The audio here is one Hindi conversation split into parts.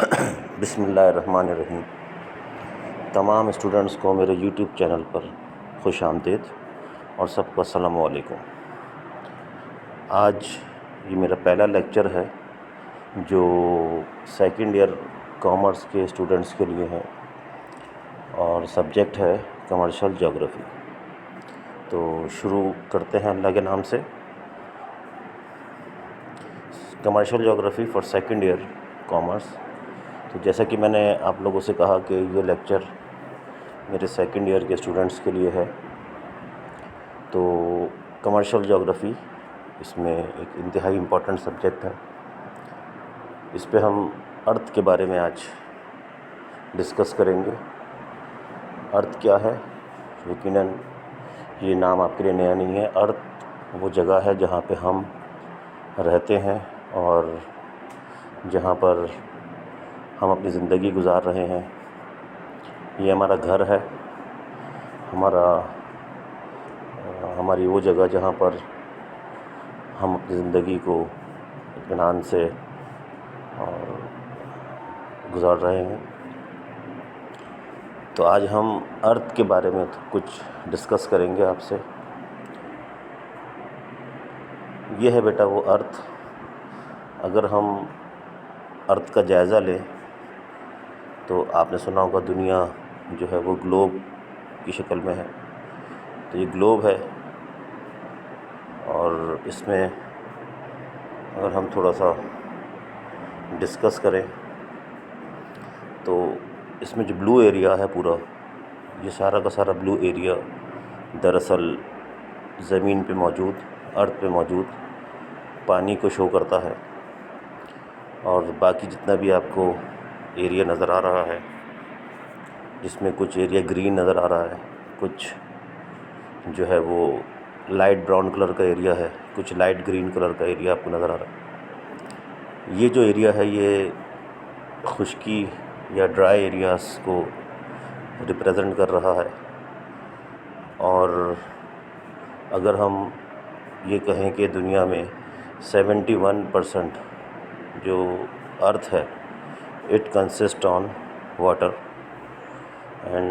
बिस्मिल्लाहिर्रहमानिर्रहीम। तमाम स्टूडेंट्स को मेरे यूट्यूब चैनल पर खुश आमदीद और सबको अस्सलामु अलैकुम। आज ये मेरा पहला लेक्चर है जो सेकंड ईयर कॉमर्स के स्टूडेंट्स के लिए है और सब्जेक्ट है कमर्शियल ज्योग्राफी। तो शुरू करते हैं अल्लाह के नाम से। Commercial geography for second year commerce. तो जैसा कि मैंने आप लोगों से कहा कि ये लेक्चर मेरे सेकंड ईयर के स्टूडेंट्स के लिए है। तो कमर्शियल ज्योग्राफी इसमें एक इंतहाई इम्पोर्टेंट सब्जेक्ट है। इस पे हम अर्थ के बारे में आज डिस्कस करेंगे। अर्थ क्या है? यकीनन ये नाम आपके लिए नया नहीं है। अर्थ वो जगह है जहाँ पे हम रहते हैं और जहाँ पर हम अपनी ज़िंदगी गुजार रहे हैं। ये हमारा घर है, हमारी वो जगह जहाँ पर हम अपनी ज़िंदगी को इत्मीनान से गुजार रहे हैं। तो आज हम अर्थ के बारे में कुछ डिस्कस करेंगे आपसे। ये है बेटा वो अर्थ। अगर हम अर्थ का जायज़ा लें तो आपने सुना होगा दुनिया जो है वो ग्लोब की शक्ल में है। तो ये ग्लोब है और इसमें अगर हम थोड़ा सा डिस्कस करें तो इसमें जो ब्लू एरिया है पूरा, ये सारा का सारा ब्लू एरिया दरअसल ज़मीन पे मौजूद, अर्थ पे मौजूद पानी को शो करता है। और बाकी जितना भी आपको एरिया नज़र आ रहा है, जिसमें कुछ एरिया ग्रीन नज़र आ रहा है, कुछ जो है वो लाइट ब्राउन कलर का एरिया है, कुछ लाइट ग्रीन कलर का एरिया आपको नज़र आ रहा है। ये जो एरिया है ये खुश्की या ड्राई एरियाज़ को रिप्रेजेंट कर रहा है। और अगर हम ये कहें कि दुनिया में 71% जो अर्थ है it consists on water and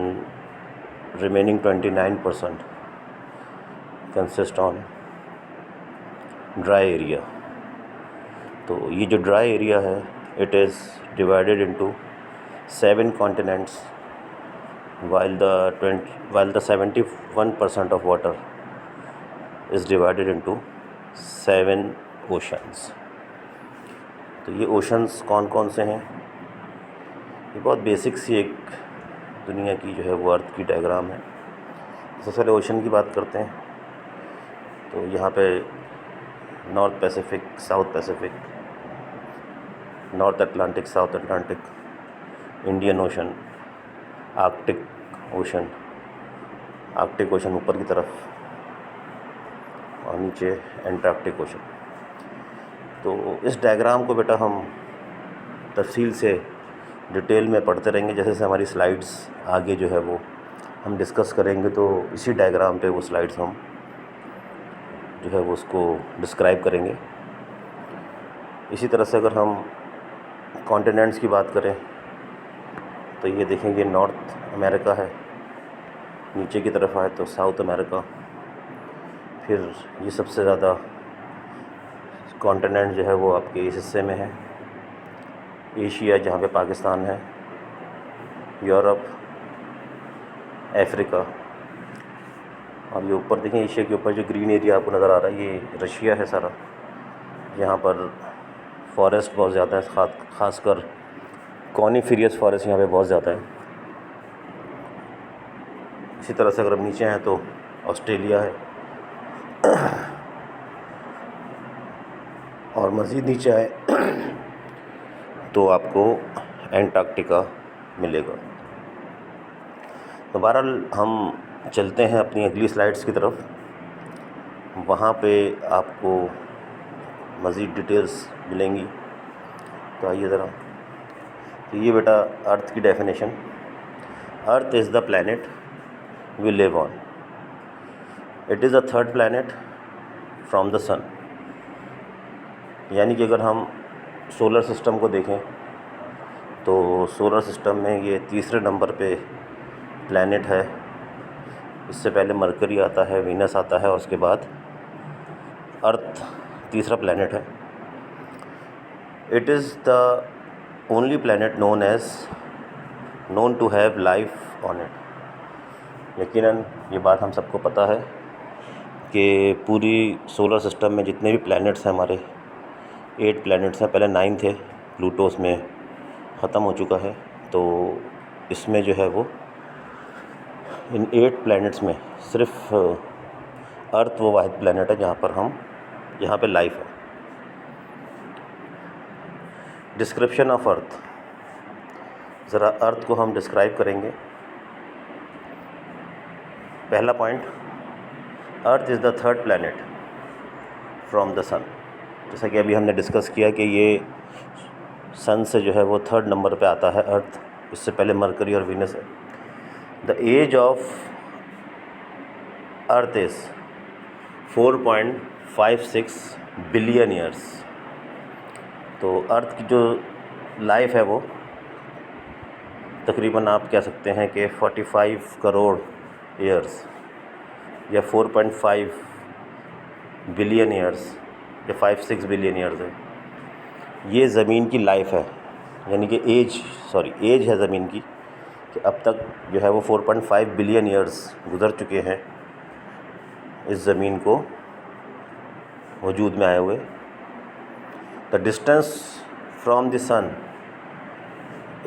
remaining 29% consist on dry area। तो ये जो ड्राई एरिया है it is divided into 7 continents while the 71% of water is divided into 7 oceans। तो ये ओशंस कौन कौन से हैं? ये बहुत बेसिक सी एक दुनिया की जो है वो अर्थ की डायग्राम है। सबसे पहले ओशन की बात करते हैं। तो यहाँ पे north Pacific, south Pacific, north Atlantic, south Atlantic, Indian ocean, Arctic ocean, Arctic ocean ऊपर की तरफ और नीचे एंटार्क्टिक ओशन। तो इस डायग्राम को बेटा हम तफसील से डिटेल में पढ़ते रहेंगे। जैसे जैसे हमारी स्लाइड्स आगे जो है वो हम डिस्कस करेंगे तो इसी डायग्राम पे वो स्लाइड्स हम जो है वो उसको डिस्क्राइब करेंगे। इसी तरह से अगर हम कॉन्टिनेंट्स की बात करें तो ये देखेंगे नॉर्थ अमेरिका है, नीचे की तरफ आए तो साउथ अमेरिका, फिर ये सबसे ज़्यादा कॉन्टिनेंट जो है वो आपके इस हिस्से में है, एशिया जहाँ पे पाकिस्तान है, यूरोप, अफ्रीका। और ये ऊपर देखें एशिया के ऊपर जो ग्रीन एरिया आपको नज़र आ रहा है ये रशिया है सारा। यहाँ पर फॉरेस्ट बहुत ज़्यादा है, ख़ासकर कॉनिफेरियस फॉरेस्ट यहाँ पे बहुत ज़्यादा है। इसी तरह से अगर हम नीचे हैं तो ऑस्ट्रेलिया है और मज़ीद नीचे आए तो आपको एंटार्क्टिका मिलेगा। तो बहरहाल हम चलते हैं अपनी अगली स्लाइड्स की तरफ। वहाँ पे आपको मज़ीद डिटेल्स मिलेंगी। तो आइए ज़रा। तो ये बेटा अर्थ की definition. Earth is the planet we live on. It is the third planet from the sun. यानी कि अगर हम सोलर सिस्टम को देखें तो सोलर सिस्टम में ये तीसरे नंबर पे प्लैनेट है। इससे पहले मरकरी आता है, वीनस आता है और उसके बाद अर्थ तीसरा प्लैनेट है। It is the only planet known to have life on it. यकीनन ये बात हम सबको पता है कि पूरी सोलर सिस्टम में जितने भी प्लैनेट्स हैं हमारे 8 प्लैनेट्स हैं। पहले 9 थे, प्लूटो में ख़त्म हो चुका है। तो इसमें जो है वो इन 8 प्लैनेट्स में सिर्फ अर्थ वो वाहिद प्लैनेट है जहाँ पे लाइफ है। डिस्क्रिप्शन ऑफ अर्थ, ज़रा अर्थ को हम डिस्क्राइब करेंगे। पहला point, earth is the third planet from the sun. जैसा कि अभी हमने डिस्कस किया कि ये सन से जो है वो थर्ड नंबर पे आता है अर्थ, इससे पहले मरकरी और वीनस है। The age of Earth is 4.56 billion years. तो अर्थ की जो लाइफ है वो तकरीबन आप कह सकते हैं कि 45 करोड़ ईयर्स या 4.5 बिलियन ईयर्स या 5-6 बिलियन ईयर्स है। ये ज़मीन की लाइफ है, यानी कि एज है ज़मीन की, कि अब तक जो है वो 4.5 बिलियन ईयर्स गुज़र चुके हैं इस ज़मीन को वजूद में आए हुए। The distance from the sun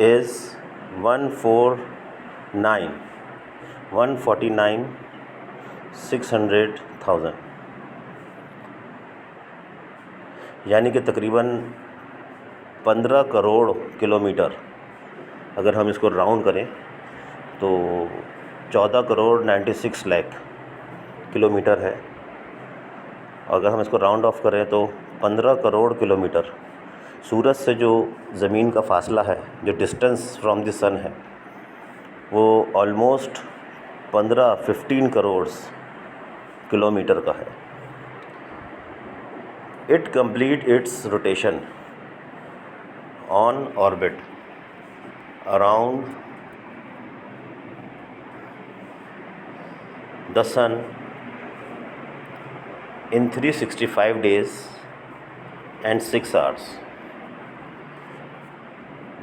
is 149,600,000, यानी कि तकरीबन 15 करोड़ किलोमीटर। अगर हम इसको राउंड करें तो 14 करोड़ 96 लाख किलोमीटर है। अगर हम इसको राउंड ऑफ करें तो 15 करोड़ किलोमीटर सूरज से जो ज़मीन का फासला है, जो डिस्टेंस फ्रॉम द सन है, वो ऑलमोस्ट 15 करोड़ किलोमीटर का है। It complete its rotation on orbit around the sun in 365 days and 6 hours।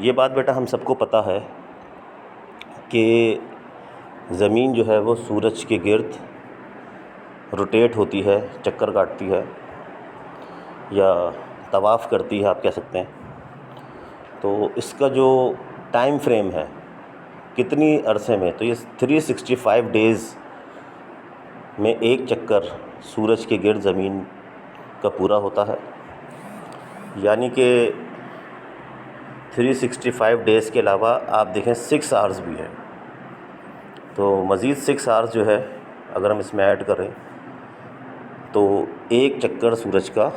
ये बात बेटा हम सबको पता है कि ज़मीन जो है वो सूरज के गिर्द रोटेट होती है, चक्कर काटती है या तवाफ़ करती है, आप कह सकते हैं। तो इसका जो टाइम फ्रेम है कितनी अरसे में, तो ये 365 डेज़ में एक चक्कर सूरज के गिर्द ज़मीन का पूरा होता है। यानी कि 365 डेज़ के अलावा आप देखें 6 आवर्स भी हैं, तो मज़ीद 6 आवर्स जो है अगर हम इसमें ऐड करें तो एक चक्कर सूरज का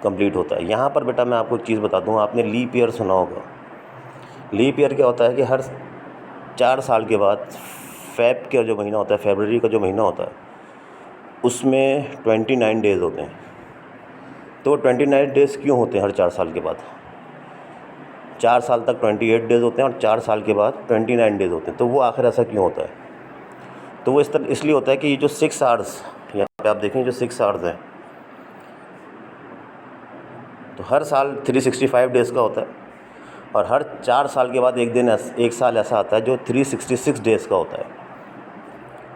कंप्लीट होता है। यहाँ पर बेटा मैं आपको एक चीज़ बता दूँ, आपने लीप ईयर सुना होगा। लीप ईयर क्या होता है कि हर 4 साल के बाद फ़ेब का जो महीना होता है, फरवरी का जो महीना होता है, उसमें 29 डेज़ होते हैं। तो 29 डेज़ क्यों होते हैं हर 4 साल के बाद? 4 साल तक 28 डेज़ होते हैं और 4 साल के बाद 29 डेज़ होते हैं। तो वो आखिर ऐसा क्यों होता है? तो वो इसलिए होता है कि ये जो 6 आवर्स यहाँ पे आप देखें, जो 6 आवर्स हैं, तो हर साल 365 डेज़ का होता है और हर 4 साल के बाद एक साल ऐसा आता है जो 366 डेज़ का होता है।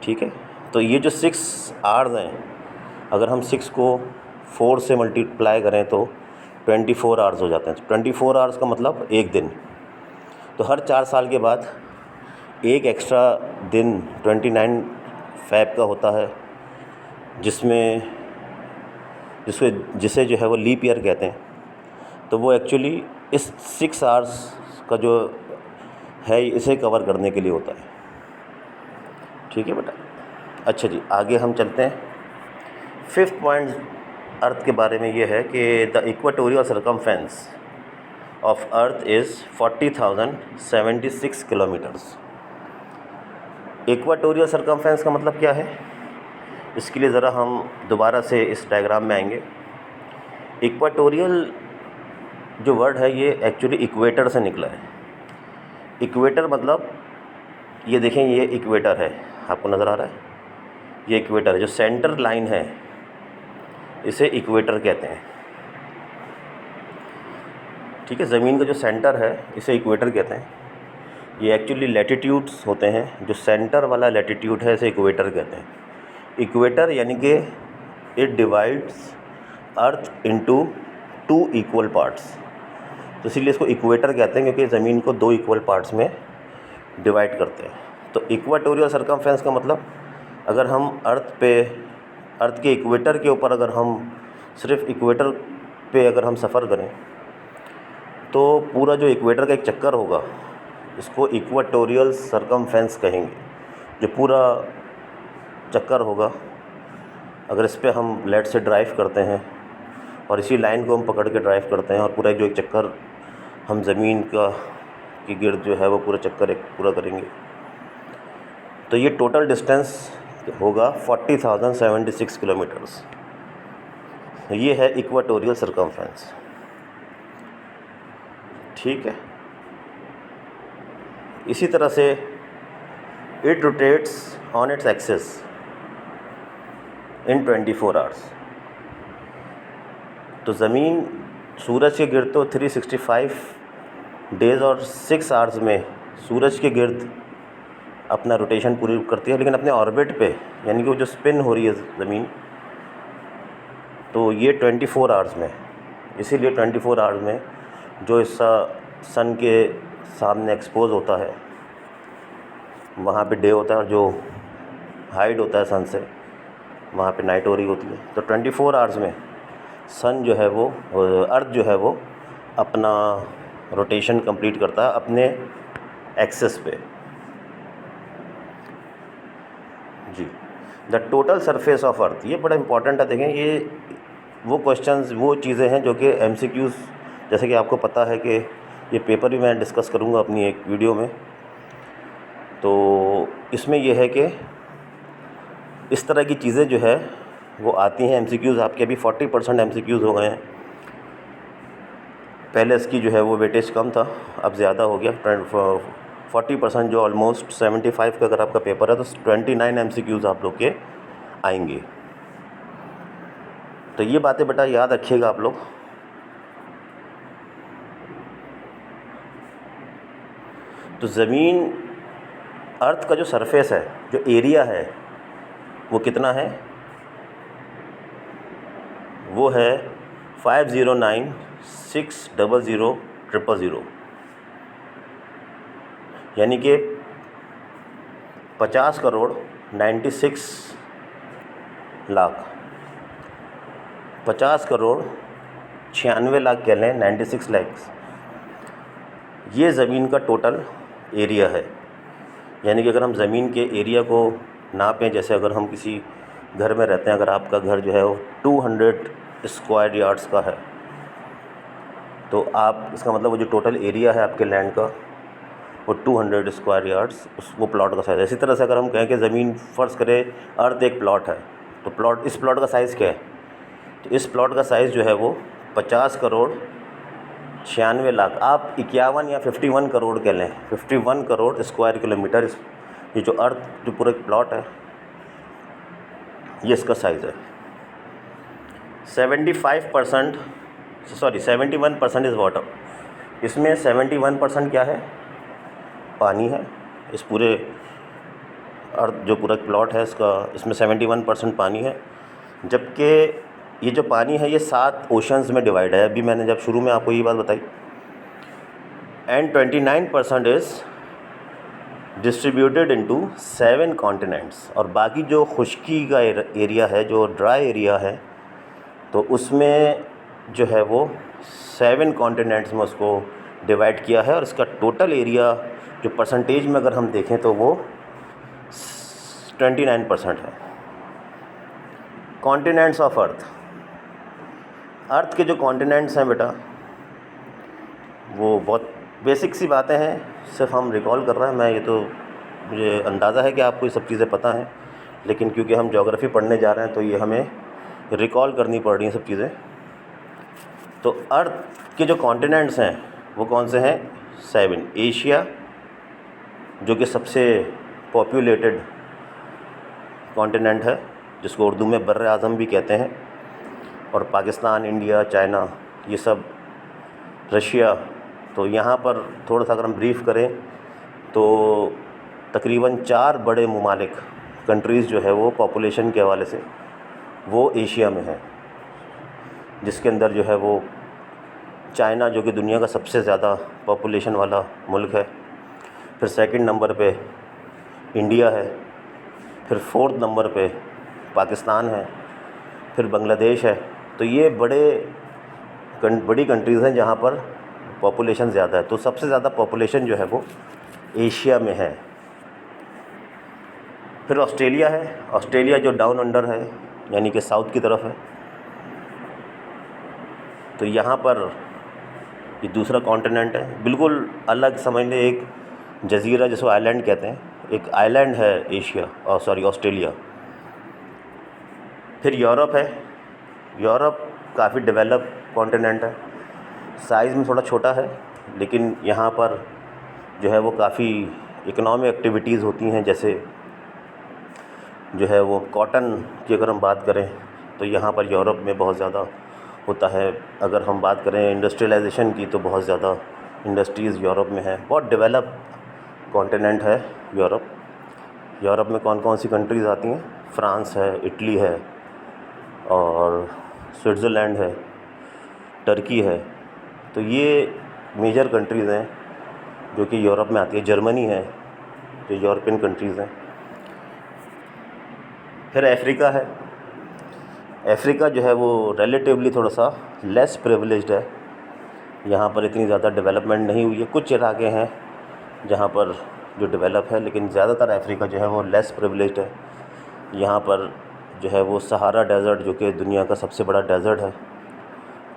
ठीक है, तो ये जो 6 आवर्स हैं, अगर हम 6 को 4 से मल्टीप्लाई करें तो 24 आवर्स हो जाते हैं। 24 आवर्स का मतलब एक दिन। तो हर 4 साल के बाद एक एक्स्ट्रा दिन 29 फ़ेब का होता है, जिसे जो है वो लीप ईयर कहते हैं। तो वो एक्चुअली इस 6 आवर्स का जो है इसे कवर करने के लिए होता है। ठीक है बेटा। अच्छा जी, आगे हम चलते हैं। 5th पॉइंट अर्थ के बारे में ये है कि the equatorial circumference of Earth is 40,076 kilometres. Equatorial circumference का मतलब क्या है, इसके लिए ज़रा हम दोबारा से इस डायग्राम में आएंगे। इक्वेटोरियल जो वर्ड है ये एक्चुअली इक्वेटर से निकला है। इक्वेटर मतलब ये देखें, ये इक्वेटर है, आपको नज़र आ रहा है, ये इक्वेटर है। जो सेंटर लाइन है इसे इक्वेटर कहते हैं, ठीक है। ज़मीन का जो सेंटर है इसे इक्वेटर कहते हैं। ये एक्चुअली लैटिट्यूड्स होते हैं, जो सेंटर वाला लैटिट्यूड है इसे इक्वेटर कहते हैं। इक्वेटर यानी कि it divides earth into 2 equal parts, तो इसीलिए इसको इक्वेटर कहते हैं, क्योंकि ज़मीन को 2 इक्वल पार्ट्स में डिवाइड करते हैं। तो इक्वाटोरियल सरकमफ्रेंस का मतलब, अगर हम अर्थ के इक्वेटर के ऊपर अगर हम सिर्फ इक्वेटर पे अगर हम सफ़र करें तो पूरा जो इक्वेटर का एक चक्कर होगा इसको इक्वाटोरियल सरकमफ्रेंस कहेंगे। जो पूरा चक्कर होगा, अगर इस पे हम लेट से ड्राइव करते हैं और इसी लाइन को हम पकड़ के ड्राइव करते हैं और पूरा जो एक चक्कर हम ज़मीन की गिर्द जो है वो पूरा चक्कर एक पूरा करेंगे, तो ये टोटल डिस्टेंस होगा 40,076 किलोमीटर्स। ये है इक्वाटोरियल सरकमफ्रेंस, ठीक है। इसी तरह से it rotates on its axis in 24 hours. तो ज़मीन सूरज के गिर्द तो 365 डेज़ और 6 आवर्स में सूरज के गिर्द अपना रोटेशन पूरी करती है, लेकिन अपने ऑर्बिट पे, यानी कि वो जो स्पिन हो रही है ज़मीन, तो ये 24 आवर्स में। इसीलिए 24 आवर्स में जो हिस्सा सन के सामने एक्सपोज होता है वहाँ पे डे होता है, और जो हाइड होता है सन से वहाँ पे नाइट हो रही होती है। तो 24 आवर्स में सन जो है वो, अर्थ जो है वो अपना रोटेशन कंप्लीट करता है अपने एक्सिस पे। जी, the total surface of earth, ये बड़ा इंपॉर्टेंट है। देखें, ये वो क्वेश्चंस, वो चीज़ें हैं जो कि MCQs, जैसे कि आपको पता है कि ये पेपर भी मैं डिस्कस करूँगा अपनी एक वीडियो में। तो इसमें यह है कि इस तरह की चीज़ें जो है वो आती हैं MCQs। आपके अभी 40% MCQs हो गए हैं। पहले इसकी जो है वो वेटेज कम था, अब ज़्यादा हो गया। 40% जो ऑलमोस्ट 75 का अगर आपका पेपर है तो 29 MCQs आप लोग के आएंगे। तो ये बातें बेटा याद रखिएगा आप लोग। तो ज़मीन, अर्थ का जो सरफेस है, जो एरिया है, वो कितना है? वो है 509,600,000, यानी कि 50 करोड़ 96 लाख, 50 करोड़ 96 लाख कह लें, 96 लैक्स, ये ज़मीन का टोटल एरिया है। यानी कि अगर हम ज़मीन के एरिया को नापें, जैसे अगर हम किसी घर में रहते हैं, अगर आपका घर जो है वो 200 स्क्वायर यार्ड्स का है, तो आप, इसका मतलब वो जो टोटल एरिया है आपके लैंड का वो 200 स्क्वायर यार्ड्स, वो प्लॉट का साइज़ है। इसी तरह से अगर हम कहें कि ज़मीन, फ़र्ज़ करें अर्थ एक प्लॉट है, तो इस प्लॉट का साइज़ क्या है? तो इस प्लॉट का साइज़ जो है वो 50 करोड़ 96 लाख, आप 51 या 51 करोड़ कह लें, 51 करोड़ स्क्वायर किलोमीटर। ये जो अर्थ, जो पूरा प्लॉट है, ये इसका साइज़ है। 71% इज़ वाटर। इसमें 71% क्या है? पानी है। इस पूरे अर्थ, जो पूरा प्लॉट है इसका, इसमें 71% पानी है। जबकि ये जो पानी है ये 7 ओशंस में डिवाइड है। अभी मैंने जब शुरू में आपको ये बात बताई। And 29% is distributed into 7 continents. और बाकी जो खुश्की का एरिया है, जो ड्राई एरिया है, तो उसमें जो है वो 7 कॉन्टिनेंट्स में उसको डिवाइड किया है। और इसका टोटल एरिया जो परसेंटेज में अगर हम देखें तो वो 29% है। कॉन्टिनेंट्स ऑफ अर्थ, अर्थ के जो कॉन्टिनेंट्स हैं बेटा, वो बहुत बेसिक सी बातें हैं, सिर्फ हम रिकॉल कर रहे हैं। मैं, ये तो मुझे अंदाज़ा है कि आपको ये सब चीज़ें पता हैं, लेकिन क्योंकि हम ज्योग्राफी पढ़ने जा रहे हैं तो ये हमें रिकॉल करनी पड़ रही हैं सब चीज़ें। तो अर्थ के जो कॉन्टिनेंट्स हैं वो कौन से हैं? 7। एशिया, जो कि सबसे पॉपुलेटेड कॉन्टिनेंट है, जिसको उर्दू में बर्र आज़म भी कहते हैं, और पाकिस्तान, इंडिया, चाइना, ये सब, रशिया। तो यहाँ पर थोड़ा सा अगर हम ब्रीफ़ करें तो तकरीबन 4 बड़े ममालिक, कंट्रीज़ जो है वो पॉपुलेशन के हवाले से वो एशिया में है, जिसके अंदर जो है वो चाइना, जो कि दुनिया का सबसे ज़्यादा पॉपुलेशन वाला मुल्क है, फिर सेकंड नंबर पे इंडिया है, फिर फोर्थ नंबर पे पाकिस्तान है, फिर बांग्लादेश है। तो ये बड़ी कंट्रीज़ हैं जहाँ पर पॉपुलेशन ज़्यादा है। तो सबसे ज़्यादा पॉपुलेशन जो है वो एशिया में है। फिर ऑस्ट्रेलिया है। ऑस्ट्रेलिया जो डाउन अंडर है, यानी कि साउथ की तरफ है। तो यहाँ पर ये दूसरा कॉन्टिनेंट है, बिल्कुल अलग, समझ लें एक जज़ीरा जिसको आइलैंड कहते हैं, एक आइलैंड है ऑस्ट्रेलिया। फिर यूरोप है। यूरोप काफ़ी डेवलप कॉन्टिनेंट है, साइज़ में थोड़ा छोटा है, लेकिन यहाँ पर जो है वो काफ़ी इकोनॉमिक एक्टिविटीज़ होती हैं, जैसे जो है वो कॉटन की अगर हम बात करें तो यहाँ पर यूरोप में बहुत ज़्यादा होता है। अगर हम बात करें इंडस्ट्रियलाइजेशन की तो बहुत ज़्यादा इंडस्ट्रीज़ यूरोप में है। बहुत डेवलप कॉन्टिनेंट है यूरोप। यूरोप में कौन कौन सी कंट्रीज़ आती हैं? फ्रांस है, इटली है, और स्विट्ज़रलैंड है, टर्की है। तो ये मेजर कंट्रीज़ हैं जो कि यूरोप में आती है। जर्मनी है, जो यूरोपियन कंट्रीज़ हैं। फिर अफ्रीका है। अफ्रीका जो है वो रिलेटिवली थोड़ा सा लेस प्रिविलेज्ड है, यहाँ पर इतनी ज़्यादा डेवलपमेंट नहीं हुई है। कुछ इलाके हैं जहाँ पर जो डेवलप है, लेकिन ज़्यादातर अफ्रीका जो है वो लेस प्रिविलेज्ड है। यहाँ पर जो है वो सहारा डेज़र्ट, जो कि दुनिया का सबसे बड़ा डेज़र्ट है,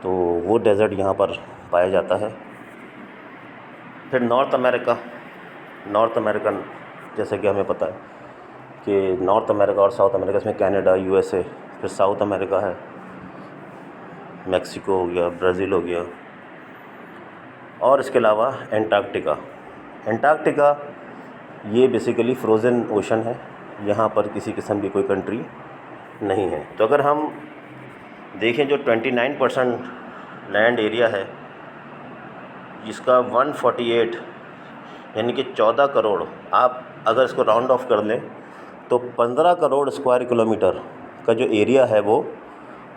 तो वो डेज़र्ट यहाँ पर पाया जाता है। फिर नॉर्थ अमेरिकन, जैसे कि हमें पता है कि नॉर्थ अमेरिका और साउथ अमेरिका, इसमें कनाडा, यूएसए। फिर साउथ अमेरिका है, मैक्सिको हो गया, ब्राज़ील हो गया, और इसके अलावा एंटार्क्टिका ये बेसिकली फ्रोज़न ओशन है, यहाँ पर किसी किस्म की कोई कंट्री नहीं है। तो अगर हम देखें जो 29% लैंड एरिया है, जिसका 148 यानी कि 14 करोड़, आप अगर इसको राउंड ऑफ कर लें तो 15 करोड़ स्क्वायर किलोमीटर का जो एरिया है वो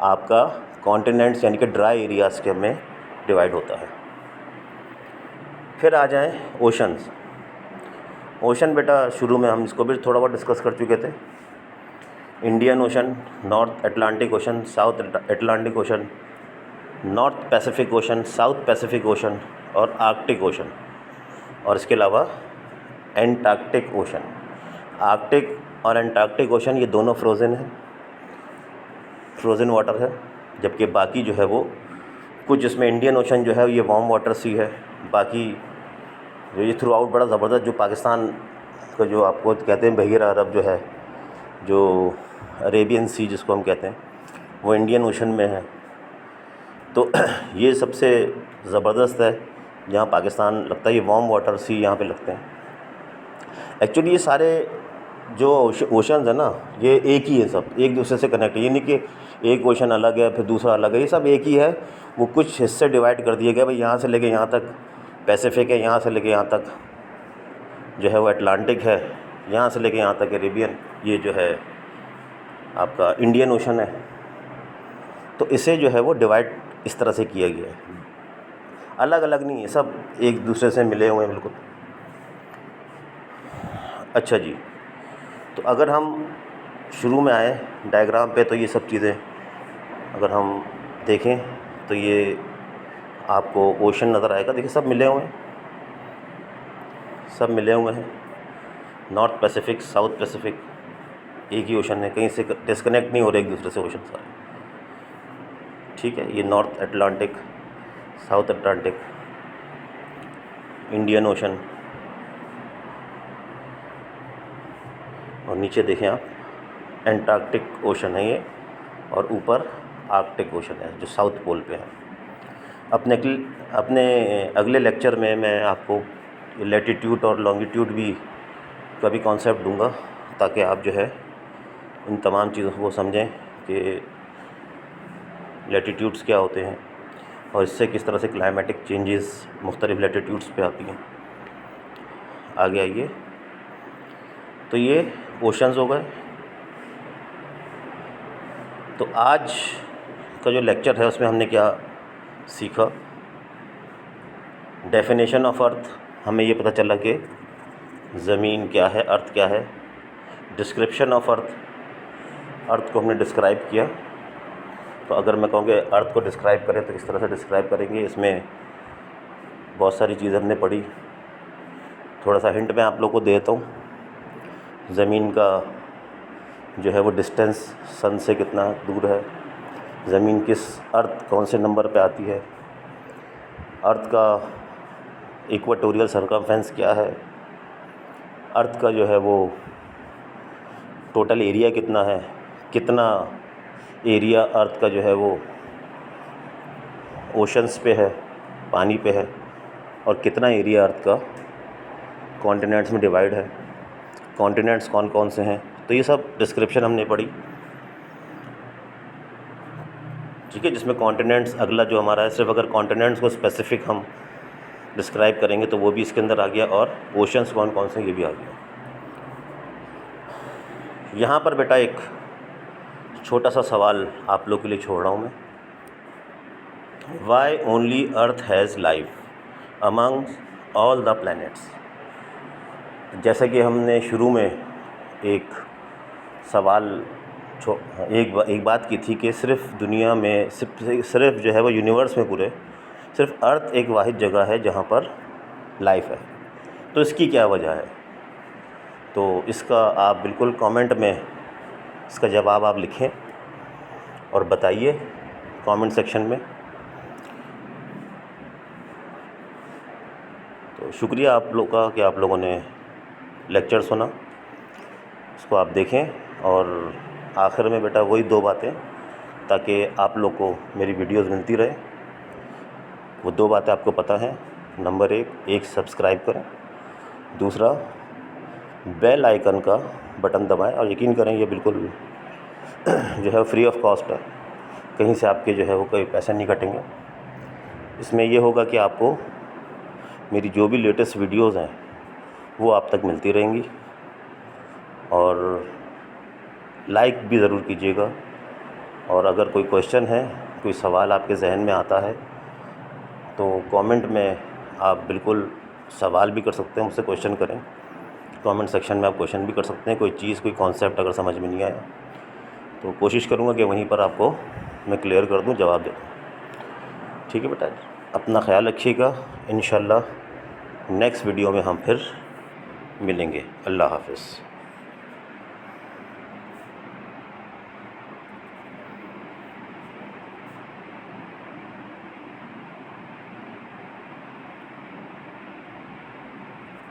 आपका कॉन्टिनेंट्स यानी कि ड्राई एरियाज़ के में डिवाइड होता है। फिर आ जाएं ओशंस। ओशन बेटा शुरू में हम इसको भी थोड़ा बहुत डिस्कस कर चुके थे। Indian ocean, north Atlantic ocean, south Atlantic ocean, north Pacific ocean, south Pacific ocean और आर्कटिक ओशन, और इसके अलावा एंटार्क्टिक ओशन। आर्कटिक और एंटार्क्टिक ओशन ये दोनों फ्रोज़न हैं, फ्रोज़न वाटर है, जबकि बाकी जो है वो कुछ, इसमें इंडियन ओशन जो है ये वार्म वाटर सी है। बाकी जो ये थ्रू आउट बड़ा ज़बरदस्त, जो पाकिस्तान का जो आपको कहते हैं बहीर अरब जो है, जो अरेबियन सी जिसको हम कहते हैं, वो इंडियन ओशन में है। तो ये सबसे ज़बरदस्त है, जहाँ पाकिस्तान लगता है, ये वार्म वाटर सी यहाँ पे लगते हैं। एक्चुअली ये सारे जो ओशंस है ना, ये एक ही है, सब एक दूसरे से कनेक्ट है। ये नहीं कि एक ओशन अलग है फिर दूसरा अलग है, ये सब एक ही है। वो कुछ हिस्से डिवाइड कर दिए गए, भाई यहाँ से लेके यहाँ तक पैसिफिक है, यहाँ से लेके यहाँ तक जो है वो अटलांटिक है, यहाँ से लेके यहाँ तक अरेबियन, ये जो है आपका इंडियन ओशन है। तो इसे जो है वो डिवाइड इस तरह से किया गया है, अलग अलग नहीं है, सब एक दूसरे से मिले हुए हैं बिल्कुल। अच्छा जी, तो अगर हम शुरू में आए डायग्राम पे, तो ये सब चीज़ें अगर हम देखें तो ये आपको ओशन नज़र आएगा। देखिए सब मिले हुए हैं, सब मिले हुए हैं। नॉर्थ पैसिफिक, साउथ पैसिफिक, एक ही ओशन है, कहीं से डिस्कनेक्ट नहीं हो रहे एक दूसरे से ओशन सारे। ठीक है, ये north Atlantic, south Atlantic, Indian ocean, और नीचे देखें आप एंटार्क्टिक ओशन है ये, और ऊपर आर्कटिक ओशन है जो साउथ पोल पे है। अपने अगले लेक्चर में मैं आपको लैटिट्यूड और लॉन्गिट्यूड भी का भी कॉन्सेप्ट दूंगा, ताकि आप जो है इन तमाम चीज़ों को समझें कि लैटिट्यूड्स क्या होते हैं और इससे किस तरह से क्लाइमेटिक चेंजेस मुख्तलिफ़ लैटिट्यूड्स पे आती हैं। आगे आइए। तो ये ओशंस हो गए। तो आज का जो लेक्चर है उसमें हमने क्या सीखा। डेफिनेशन ऑफ अर्थ, हमें ये पता चला कि ज़मीन क्या है, अर्थ क्या है। डिस्क्रिप्शन ऑफ अर्थ, अर्थ को हमने डिस्क्राइब किया। तो अगर मैं कहूँ कि अर्थ को डिस्क्राइब करें तो इस तरह से डिस्क्राइब करेंगे। इसमें बहुत सारी चीज़ें हमने पढ़ी। थोड़ा सा हिंट मैं आप लोगों को देता हूँ। ज़मीन का जो है वो डिस्टेंस सन से कितना दूर है, ज़मीन किस अर्थ कौन से नंबर पे आती है, अर्थ का इक्वेटोरियल सर्कमफेरेंस क्या है, अर्थ का जो है वो टोटल एरिया कितना है, कितना एरिया अर्थ का जो है वो ओशंस पे है, पानी पे है, और कितना एरिया अर्थ का कॉन्टिनेंट्स में डिवाइड है, कॉन्टिनेंट्स कौन कौन से हैं। तो ये सब डिस्क्रिप्शन हमने पढ़ी, ठीक है। जिसमें कॉन्टिनेंट्स अगला जो हमारा है, सिर्फ अगर कॉन्टिनेंट्स को स्पेसिफिक हम डिस्क्राइब करेंगे तो वो भी इसके अंदर आ गया, और ओशंस कौन कौन से ये भी आ गया। यहाँ पर बेटा एक छोटा सा सवाल आप लोग के लिए छोड़ रहा हूँ मैं। Why only Earth has life among all the planets. जैसा कि हमने शुरू में एक सवाल एक बात की थी कि सिर्फ दुनिया में सिर्फ जो है वो यूनिवर्स में पूरे सिर्फ अर्थ एक वाहिद जगह है जहाँ पर लाइफ है। तो इसकी क्या वजह है? तो इसका आप बिल्कुल कमेंट में इसका जवाब आप लिखें और बताइए कमेंट सेक्शन में। तो शुक्रिया आप लोग का कि आप लोगों ने लेक्चर सुना, इसको आप देखें। और आखिर में बेटा वही 2 बातें, ताकि आप लोग को मेरी वीडियोस मिलती रहे। वो 2 बातें आपको पता हैं। नंबर 1 सब्सक्राइब करें, दूसरा बेल आइकन का बटन दबाएं। और यकीन करें ये बिल्कुल जो है फ्री ऑफ कॉस्ट है, कहीं से आपके जो है वो कोई पैसे नहीं कटेंगे। इसमें ये होगा कि आपको मेरी जो भी लेटेस्ट वीडियोस हैं वो आप तक मिलती रहेंगी। और लाइक भी ज़रूर कीजिएगा। और अगर कोई क्वेश्चन है, कोई सवाल आपके जहन में आता है तो कमेंट में आप बिल्कुल सवाल भी कर सकते हैं, मुझसे क्वेश्चन करें। कमेंट सेक्शन में आप क्वेश्चन भी कर सकते हैं। कोई चीज़, कोई कॉन्सेप्ट अगर समझ में नहीं आया तो कोशिश करूँगा कि वहीं पर आपको मैं क्लियर कर दूँ, जवाब दे दूँ। ठीक है बेटा, अपना ख्याल रखिएगा। इंशाल्लाह नेक्स्ट वीडियो में हम फिर मिलेंगे। अल्लाह हाफ़िज़।